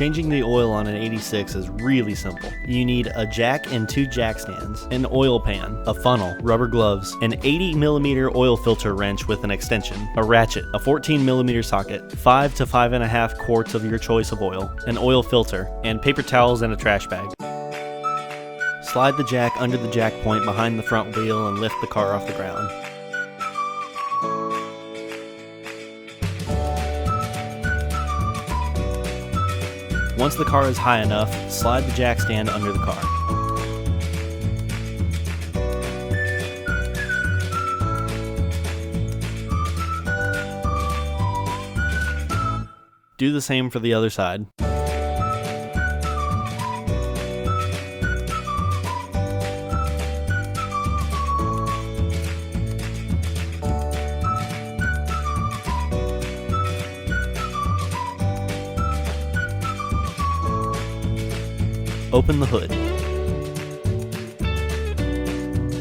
Changing the oil on an 86 is really simple. You need a jack and 2 jack stands, an oil pan, a funnel, rubber gloves, an 80mm oil filter wrench with an extension, a ratchet, a 14mm socket, 5 to 5.5 quarts of your choice of oil, an oil filter, and paper towels and a trash bag. Slide the jack under the jack point behind the front wheel and lift the car off the ground. Once the car is high enough, slide the jack stand under the car. Do the same for the other side. Open the hood.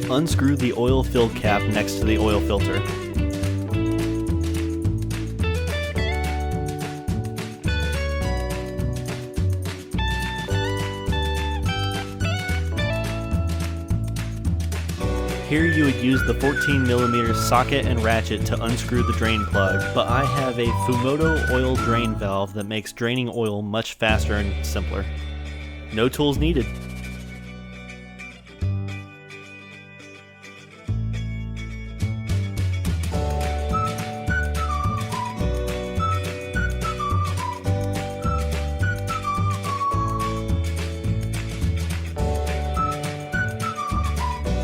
Unscrew the oil-filled cap next to the oil filter. Here you would use the 14mm socket and ratchet to unscrew the drain plug, but I have a Fumoto oil drain valve that makes draining oil much faster and simpler. No tools needed.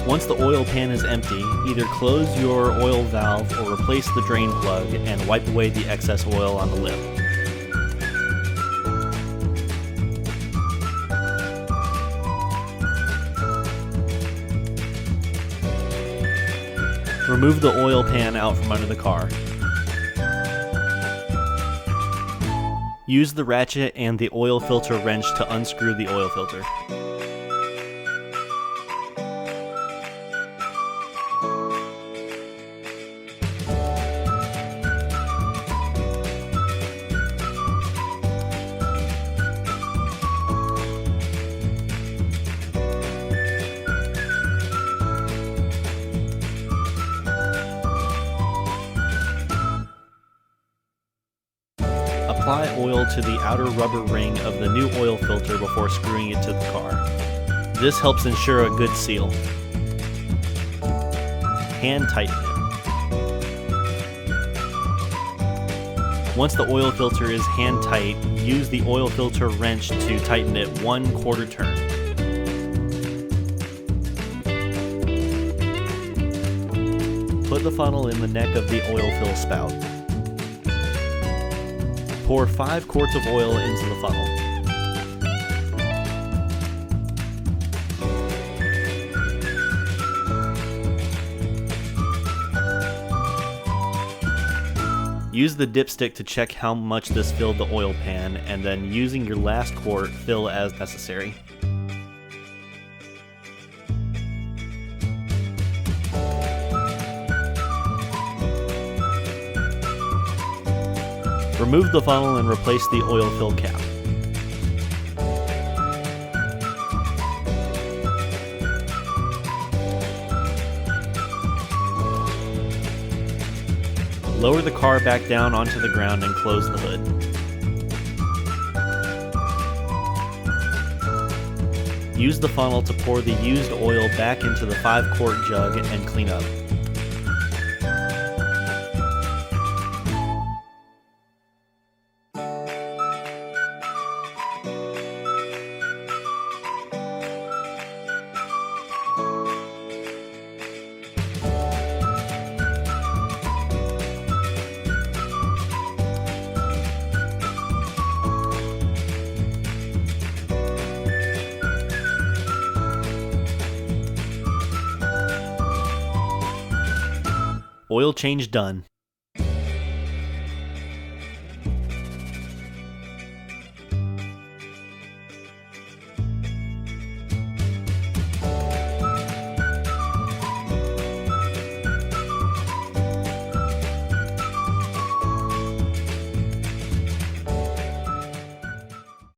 Once the oil pan is empty, either close your oil valve or replace the drain plug and wipe away the excess oil on the lip. Remove the oil pan out from under the car. Use the ratchet and the oil filter wrench to unscrew the oil filter. Apply oil to the outer rubber ring of the new oil filter before screwing it to the car. This helps ensure a good seal. Hand tighten it. Once the oil filter is hand tight, use the oil filter wrench to tighten it 1/4 turn. Put the funnel in the neck of the oil fill spout. Pour 5 quarts of oil into the funnel. Use the dipstick to check how much this filled the oil pan, and then using your last quart, fill as necessary. Remove the funnel and replace the oil fill cap. Lower the car back down onto the ground and close the hood. Use the funnel to pour the used oil back into the 5-quart jug and clean up. Oil change done.